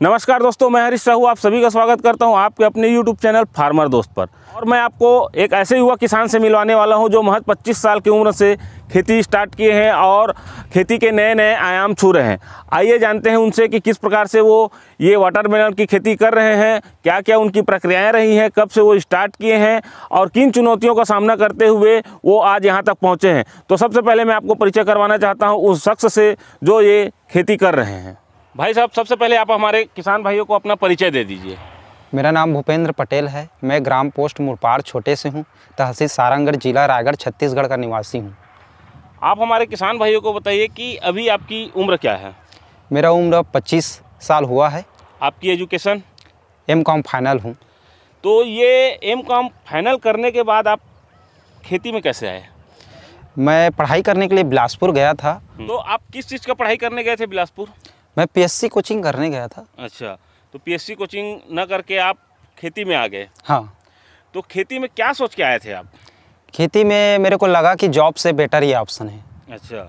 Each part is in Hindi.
नमस्कार दोस्तों, मैं हरीश साहू आप सभी का स्वागत करता हूं आपके अपने YouTube चैनल फार्मर दोस्त पर। और मैं आपको एक ऐसे युवा किसान से मिलवाने वाला हूं जो महज 25 साल की उम्र से खेती स्टार्ट किए हैं और खेती के नए नए आयाम छू रहे हैं। आइए जानते हैं उनसे कि किस प्रकार से वो ये वाटरमेलन की खेती कर रहे हैं, क्या क्या उनकी प्रक्रियाएँ रही हैं, कब से वो स्टार्ट किए हैं और किन चुनौतियों का सामना करते हुए वो आज यहाँ तक पहुँचे हैं। तो सबसे पहले मैं आपको परिचय करवाना चाहता हूँ उस शख्स से जो ये खेती कर रहे हैं। भाई साहब, सबसे पहले आप हमारे किसान भाइयों को अपना परिचय दे दीजिए। मेरा नाम भूपेंद्र पटेल है। मैं ग्राम पोस्ट मुरपाड़ छोटे से हूँ, तहसील सारंगगढ़, जिला रायगढ़, छत्तीसगढ़ का निवासी हूँ। आप हमारे किसान भाइयों को बताइए कि अभी आपकी उम्र क्या है। मेरा उम्र 25 साल हुआ है। आपकी एजुकेशन? M.Com फाइनल हूँ। तो ये M.Com फाइनल करने के बाद आप खेती में कैसे आए? मैं पढ़ाई करने के लिए बिलासपुर गया था। तो आप किस चीज़ का पढ़ाई करने गए थे बिलासपुर? मैं PSC कोचिंग करने गया था। अच्छा, तो PSC कोचिंग न करके आप खेती में आ गए। हाँ। तो खेती में क्या सोच के आए थे आप? खेती में मेरे को लगा कि जॉब से बेटर ये ऑप्शन है। अच्छा,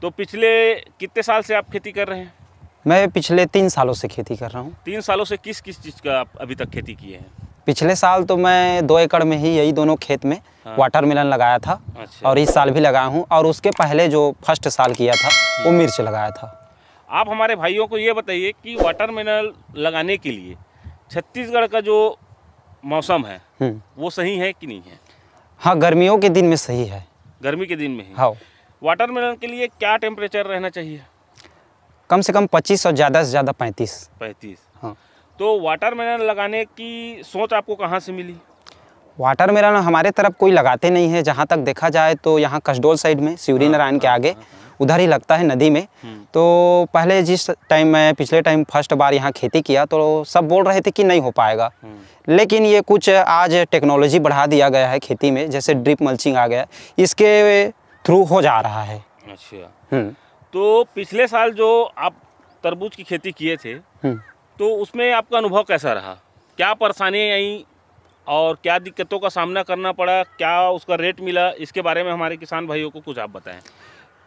तो पिछले कितने साल से आप खेती कर रहे हैं? मैं पिछले 3 सालों से खेती कर रहा हूँ। 3 सालों से किस किस चीज़ का आप अभी तक खेती किए हैं? पिछले साल तो मैं 2 एकड़ में ही यही दोनों खेत में वाटरमेलन लगाया था। अच्छा। और इस साल भी लगाया हूँ। और उसके पहले जो फर्स्ट साल किया था वो मिर्च लगाया था। आप हमारे भाइयों को ये बताइए कि वाटरमेलन लगाने के लिए छत्तीसगढ़ का जो मौसम है वो सही है कि नहीं है? हाँ, गर्मियों के दिन में सही है। गर्मी के दिन में ही? हाँ। वाटरमेलन के लिए क्या टेम्परेचर रहना चाहिए? कम से कम 25 और ज़्यादा से ज़्यादा 35। हाँ। तो वाटरमेलन लगाने की सोच आपको कहाँ से मिली? वाटरमेलन हमारे तरफ कोई लगाते नहीं है। जहाँ तक देखा जाए तो यहाँ कसडोल साइड में शिवरी नारायण के आगे उधर ही लगता है, नदी में। तो पहले जिस टाइम मैं पिछले टाइम फर्स्ट बार यहाँ खेती किया तो सब बोल रहे थे कि नहीं हो पाएगा। लेकिन ये कुछ आज टेक्नोलॉजी बढ़ा दिया गया है खेती में, जैसे ड्रिप मल्चिंग आ गया, इसके थ्रू हो जा रहा है। अच्छा। तो पिछले साल जो आप तरबूज की खेती किए थे तो उसमें आपका अनुभव कैसा रहा? क्या परेशानियाँ आई और क्या दिक्कतों का सामना करना पड़ा, क्या उसका रेट मिला, इसके बारे में हमारे किसान भाइयों को कुछ आप बताएं।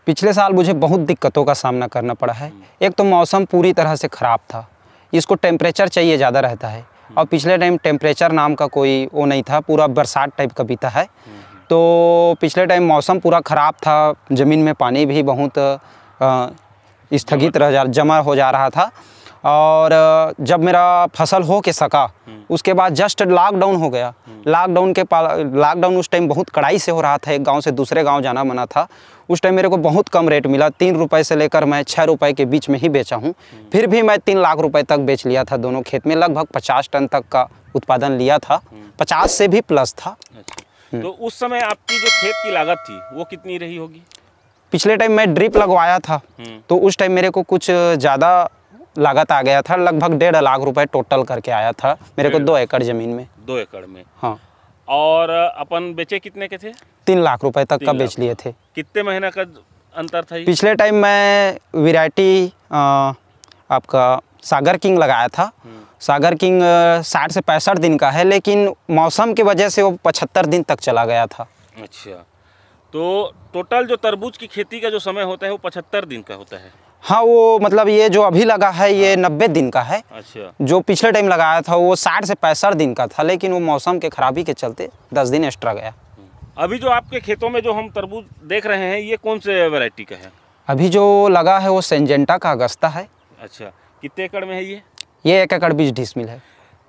पिछले साल मुझे बहुत दिक्कतों का सामना करना पड़ा है। एक तो मौसम पूरी तरह से ख़राब था, इसको टेम्परेचर चाहिए ज़्यादा रहता है। और पिछले टाइम टेम्परेचर नाम का कोई वो नहीं था, पूरा बरसात टाइप का बीता है। तो पिछले टाइम मौसम पूरा ख़राब था, ज़मीन में पानी भी बहुत स्थगित जमा हो जा रहा था। और जब मेरा फसल हो के सका उसके बाद जस्ट लॉकडाउन हो गया। लॉकडाउन उस टाइम बहुत कड़ाई से हो रहा था। एक गांव से दूसरे गांव जाना मना था। उस टाइम मेरे को बहुत कम रेट मिला। 3 रुपये से लेकर मैं 6 रुपये के बीच में ही बेचा हूँ। फिर भी मैं 3 लाख रुपए तक बेच लिया था। दोनों खेत में लगभग 50 टन तक का उत्पादन लिया था। 50 से भी प्लस था। अच्छा। तो उस समय आपकी जो खेत की लागत थी वो कितनी रही होगी? पिछले टाइम मैं ड्रिप लगवाया था तो उस टाइम मेरे को कुछ ज़्यादा लागत आ गया था। लगभग 1.5 लाख रुपए टोटल करके आया था मेरे को 2 एकड़ ज़मीन में। 2 एकड़ में? हाँ। और अपन बेचे कितने के थे? 3 लाख रुपए तक का बेच लिए थे। कितने महीना का अंतर था? पिछले टाइम मैं वैरायटी आपका सागर किंग लगाया था। सागर किंग 60 से 65 दिन का है, लेकिन मौसम की वजह से वो 75 दिन तक चला गया था। अच्छा, तो टोटल जो तरबूज की खेती का जो समय होता है वो 75 दिन का होता है? हाँ, वो मतलब ये जो अभी लगा है ये 90 दिन का है। अच्छा। जो पिछले टाइम लगाया था वो 60 से 65 दिन का था, लेकिन वो मौसम के खराबी के चलते 10 दिन एक्स्ट्रा गया। अभी जो आपके खेतों में जो हम तरबूज देख रहे हैं ये कौन से वैरायटी का है? अभी जो लगा है वो सिंजेंटा का अगस्ता है। अच्छा, कितने एकड़ में है ये? ये 1 एकड़ 20 डिसमिल है।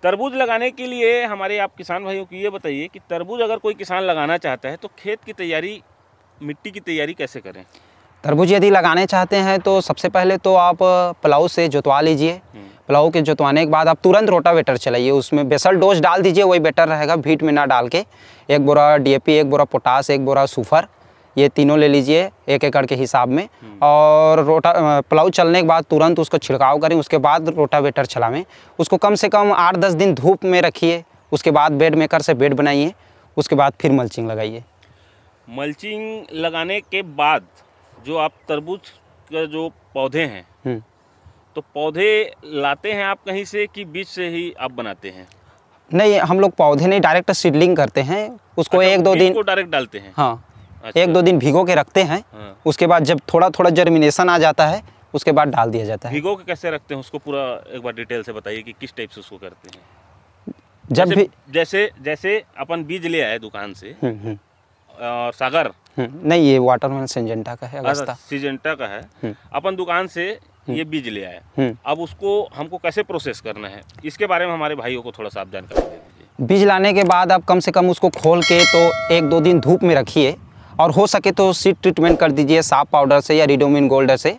तरबूज लगाने के लिए हमारे आप किसान भाइयों को ये बताइए कि तरबूज अगर कोई किसान लगाना चाहता है तो खेत की तैयारी, मिट्टी की तैयारी कैसे करें? तरबूज यदि लगाने चाहते हैं तो सबसे पहले तो आप प्लाऊ से जोतवा लीजिए। प्लाऊ के जोतवाने के बाद आप तुरंत रोटावेटर चलाइए, उसमें बेसल डोज डाल दीजिए, वही बेटर रहेगा भीट में ना डाल के। 1 बोरा DAP, 1 बोरा पोटास, 1 बोरा सुपर, ये तीनों ले लीजिए 1 एकड़ के हिसाब में। और प्लाऊ चलने के बाद तुरंत उसको छिड़काव करें, उसके बाद रोटावेटर चलावें। उसको कम से कम 8-10 दिन धूप में रखिए। उसके बाद बेड मेकर से बेड बनाइए, उसके बाद फिर मल्चिंग लगाइए। मल्चिंग लगाने के बाद जो आप तरबूज के जो पौधे हैं तो पौधे लाते हैं आप कहीं से कि बीज से ही आप बनाते हैं? नहीं, हम लोग पौधे नहीं, डायरेक्ट सीडलिंग करते हैं उसको। अच्छा, 1-2 दिन को डायरेक्ट डालते हैं? हाँ। अच्छा। 1-2 दिन भिगो के रखते हैं। उसके बाद जब थोड़ा थोड़ा जर्मिनेशन आ जाता है उसके बाद डाल दिया जाता है। भिगो के कैसे रखते हैं उसको, पूरा एक बार डिटेल से बताइए कि किस टाइप से उसको करते हैं। जब भी जैसे अपन बीज ले आए दुकान से और सागर नहीं, ये वाटरमेलन सिंजेंटा का है, अगस्ता सिजेंटा का है, अपन दुकान से ये बीज ले आए, अब उसको हमको कैसे प्रोसेस करना है, इसके बारे में हमारे भाइयों को थोड़ा सा आप जानकारी दे दीजिए। बीज लाने के बाद आप कम से कम उसको खोल के तो 1-2 दिन धूप में रखिए, और हो सके तो सीड ट्रीटमेंट कर दीजिए साफ पाउडर से या रिडोमिन गोल्ड से।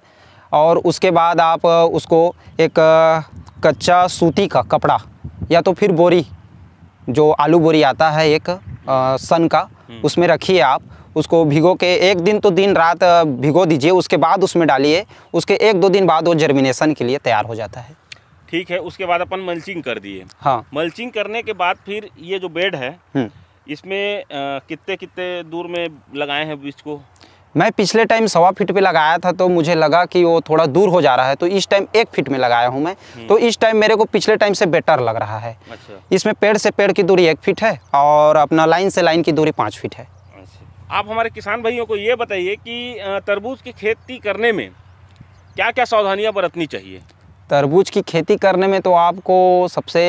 और उसके बाद आप उसको एक कच्चा सूती का कपड़ा या तो फिर बोरी, जो आलू बोरी आता है एक सन का, उसमें रखिए। आप उसको भिगो के 1 दिन तो दिन रात भिगो दीजिए, उसके बाद उसमें डालिए। उसके 1-2 दिन बाद वो जर्मिनेशन के लिए तैयार हो जाता है। ठीक है, उसके बाद अपन मल्चिंग कर दिए। हाँ, मल्चिंग करने के बाद फिर ये जो बेड है इसमें कितने दूर में लगाए हैं बीज को? मैं पिछले टाइम 1.25 फीट पे लगाया था, तो मुझे लगा कि वो थोड़ा दूर हो जा रहा है, तो इस टाइम 1 फीट में लगाया हूँ मैं। तो इस टाइम मेरे को पिछले टाइम से बेटर लग रहा है। अच्छा। इसमें पेड़ से पेड़ की दूरी 1 फीट है और अपना लाइन से लाइन की दूरी 5 फीट है। अच्छा। आप हमारे किसान भाइयों को ये बताइए कि तरबूज की खेती करने में क्या क्या सावधानियाँ बरतनी चाहिए? तरबूज की खेती करने में तो आपको सबसे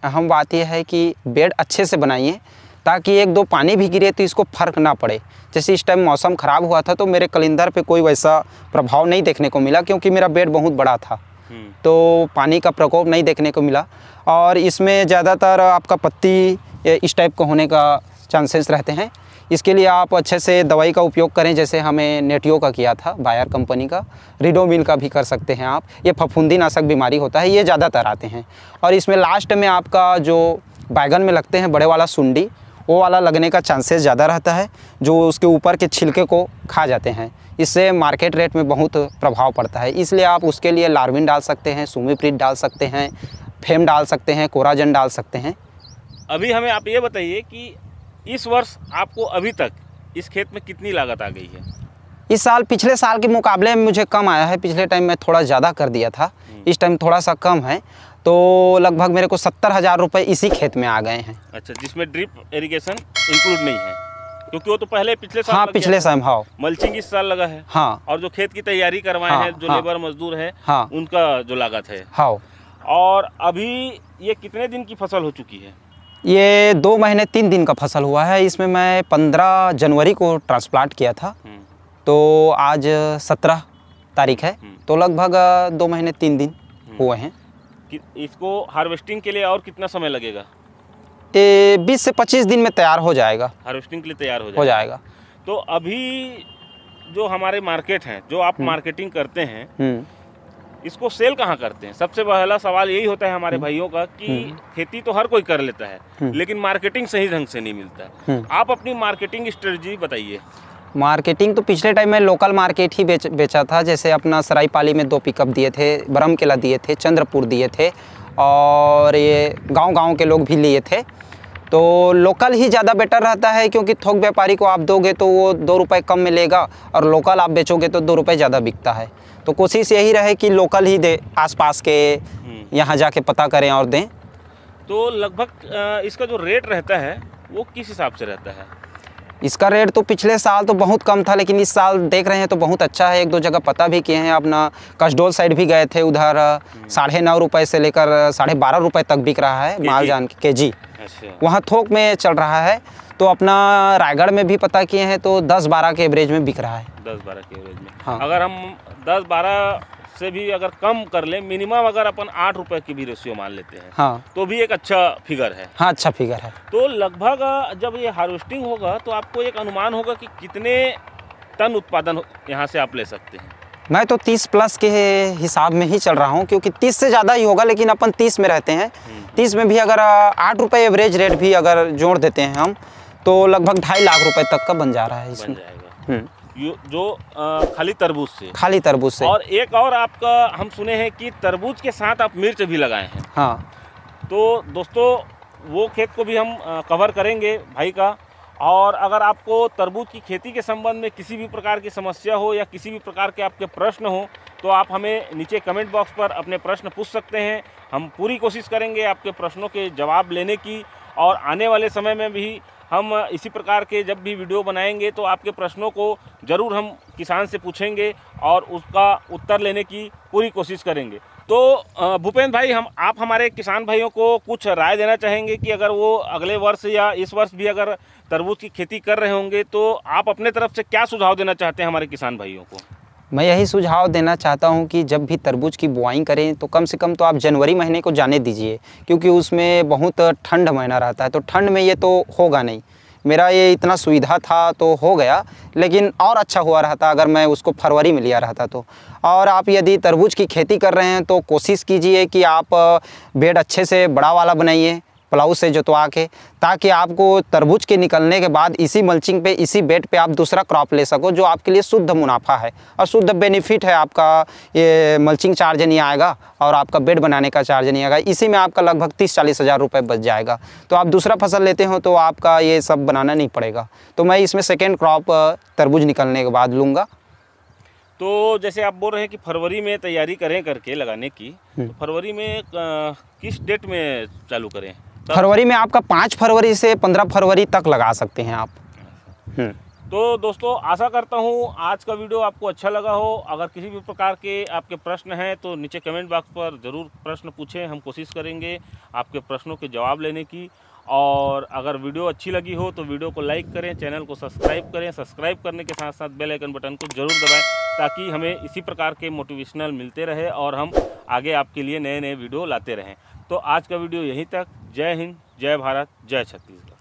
अहम बात यह है कि बेड अच्छे से बनाइए, ताकि 1-2 पानी भी गिरे तो इसको फर्क ना पड़े। जैसे इस टाइम मौसम ख़राब हुआ था तो मेरे कलिंदर पे कोई वैसा प्रभाव नहीं देखने को मिला, क्योंकि मेरा बेड बहुत बड़ा था, तो पानी का प्रकोप नहीं देखने को मिला। और इसमें ज़्यादातर आपका पत्ती इस टाइप का होने का चांसेस रहते हैं। इसके लिए आप अच्छे से दवाई का उपयोग करें, जैसे हमें नेटियो का किया था, बायर कंपनी का। रिडोमिल का भी कर सकते हैं आप। ये फफूंदी नाशक बीमारी होता है, ये ज़्यादातर आते हैं। और इसमें लास्ट में आपका जो बैगन में लगते हैं बड़े वाला सुंडी, वो वाला लगने का चांसेस ज़्यादा रहता है, जो उसके ऊपर के छिलके को खा जाते हैं। इससे मार्केट रेट में बहुत प्रभाव पड़ता है। इसलिए आप उसके लिए लार्विन डाल सकते हैं, सुमीप्रिड डाल सकते हैं, फेम डाल सकते हैं, कोराजन डाल सकते हैं। अभी हमें आप ये बताइए कि इस वर्ष आपको अभी तक इस खेत में कितनी लागत आ गई है? इस साल पिछले साल के मुकाबले में मुझे कम आया है। पिछले टाइम मैं थोड़ा ज़्यादा कर दिया था, इस टाइम थोड़ा सा कम है, तो लगभग मेरे को 70,000 रुपये इसी खेत में आ गए हैं। अच्छा, जिसमें ड्रिप इरिगेशन इंक्लूड नहीं है, क्योंकि वो तो पहले पिछले साल। हाँ, पिछले साल। हाँ, मल्चिंग इस साल लगा है। हाँ, और जो खेत की तैयारी करवाए हैं, जो लेबर मजदूर है, हाँ, उनका जो लागत है। हाँ। और अभी ये कितने दिन की फसल हो चुकी है? ये 2 महीने 3 दिन का फसल हुआ है। इसमें मैं 15 जनवरी को ट्रांसप्लांट किया था, तो आज 17 तारीख है, तो लगभग 2 महीने 3 दिन हुए हैं। इसको हार्वेस्टिंग के लिए और कितना समय लगेगा? 20 से 25 दिन में तैयार हो जाएगा। हार्वेस्टिंग के लिए तैयार हो जाएगा। तो अभी जो हमारे मार्केट हैं, जो आप मार्केटिंग करते हैं, इसको सेल कहाँ करते हैं? सबसे पहला सवाल यही होता है हमारे भाइयों का कि खेती तो हर कोई कर लेता है, लेकिन मार्केटिंग सही ढंग से नहीं मिलता है। आप अपनी मार्केटिंग स्ट्रेटजी बताइए। मार्केटिंग तो पिछले टाइम में लोकल मार्केट ही बेचा था। जैसे अपना सरायपाली में 2 पिकअप दिए थे, बरमकेला दिए थे, चंद्रपुर दिए थे, और ये गांव-गांव के लोग भी लिए थे। तो लोकल ही ज़्यादा बेटर रहता है, क्योंकि थोक व्यापारी को आप दोगे तो वो 2 रुपये कम में लेगा, और लोकल आप बेचोगे तो 2 रुपये ज़्यादा बिकता है। तो कोशिश यही रहे कि लोकल ही दे, आसपास के यहाँ जाके पता करें और दें। तो लगभग इसका जो रेट रहता है वो किस हिसाब से रहता है? इसका रेट तो पिछले साल तो बहुत कम था, लेकिन इस साल देख रहे हैं तो बहुत अच्छा है। 1-2 जगह पता भी किए हैं। अपना कसडोल साइड भी गए थे, उधर 9.5 रुपये से लेकर 12.5 रुपये तक बिक रहा है माल जान के जी। अच्छा। वहाँ थोक में चल रहा है। तो अपना रायगढ़ में भी पता किए हैं तो 10-12 के एवरेज में बिक रहा है। 10-12 के एवरेज में। हाँ। अगर हम 10-12 से भी अगर कम कर लें, मिनिमम अगर अपन 8 रुपये की भी रेशियो मान लेते हैं, हाँ, तो भी एक अच्छा फिगर है। हाँ, अच्छा फिगर है। तो लगभग जब ये हार्वेस्टिंग होगा तो आपको एक अनुमान होगा कि कितने टन उत्पादन यहाँ से आप ले सकते हैं? मैं तो 30 प्लस के हिसाब में ही चल रहा हूँ, क्योंकि 30 से ज़्यादा ही होगा, लेकिन अपन 30 में रहते हैं। 30 में भी अगर 8 रुपये एवरेज रेट भी अगर जोड़ देते हैं हम, तो लगभग 2.5 लाख रुपए तक का बन जा रहा है इसमें। बन जाएगा। जो खाली तरबूज से। और एक और आपका हम सुने हैं कि तरबूज के साथ आप मिर्च भी लगाए हैं। हाँ। तो दोस्तों वो खेत को भी हम कवर करेंगे भाई का। और अगर आपको तरबूज की खेती के संबंध में किसी भी प्रकार की समस्या हो या किसी भी प्रकार के आपके प्रश्न हो, तो आप हमें नीचे कमेंट बॉक्स पर अपने प्रश्न पूछ सकते हैं। हम पूरी कोशिश करेंगे आपके प्रश्नों के जवाब लेने की, और आने वाले समय में भी हम इसी प्रकार के जब भी वीडियो बनाएंगे तो आपके प्रश्नों को ज़रूर हम किसान से पूछेंगे और उसका उत्तर लेने की पूरी कोशिश करेंगे। तो भूपेंद्र भाई, आप हमारे किसान भाइयों को कुछ राय देना चाहेंगे कि अगर वो अगले वर्ष या इस वर्ष भी अगर तरबूज की खेती कर रहे होंगे तो आप अपने तरफ से क्या सुझाव देना चाहते हैं हमारे किसान भाइयों को? मैं यही सुझाव देना चाहता हूं कि जब भी तरबूज की बुआई करें तो कम से कम तो आप जनवरी महीने को जाने दीजिए, क्योंकि उसमें बहुत ठंड महीना रहता है, तो ठंड में ये तो होगा नहीं। मेरा ये इतना सुविधा था तो हो गया, लेकिन और अच्छा हुआ रहता अगर मैं उसको फरवरी में लिया रहता तो। और आप यदि तरबूज की खेती कर रहे हैं तो कोशिश कीजिए कि आप बेड अच्छे से बड़ा वाला बनाइए, प्लाऊ से जोतवा के, ताकि आपको तरबूज के निकलने के बाद इसी मल्चिंग पे, इसी बेड पे आप दूसरा क्रॉप ले सको, जो आपके लिए शुद्ध मुनाफा है और शुद्ध बेनिफिट है। आपका ये मल्चिंग चार्ज नहीं आएगा और आपका बेड बनाने का चार्ज नहीं आएगा। इसी में आपका लगभग 30-40 हज़ार रुपये बच जाएगा। तो आप दूसरा फसल लेते हो तो आपका ये सब बनाना नहीं पड़ेगा। तो मैं इसमें सेकेंड क्रॉप तरबूज निकलने के बाद लूँगा। तो जैसे आप बोल रहे हैं कि फरवरी में तैयारी करें करके लगाने की, तो फरवरी में किस डेट में चालू करें? फरवरी में आपका 5 फरवरी से 15 फरवरी तक लगा सकते हैं आप। तो दोस्तों, आशा करता हूँ आज का वीडियो आपको अच्छा लगा हो। अगर किसी भी प्रकार के आपके प्रश्न हैं तो नीचे कमेंट बॉक्स पर ज़रूर प्रश्न पूछें, हम कोशिश करेंगे आपके प्रश्नों के जवाब लेने की। और अगर वीडियो अच्छी लगी हो तो वीडियो को लाइक करें, चैनल को सब्सक्राइब करें। सब्सक्राइब करने के साथ साथ बेल आइकन बटन को ज़रूर दबाएं, ताकि हमें इसी प्रकार के मोटिवेशनल मिलते रहे और हम आगे आपके लिए नए नए वीडियो लाते रहें। तो आज का वीडियो यहीं तक। जय हिंद, जय भारत, जय छत्तीसगढ़।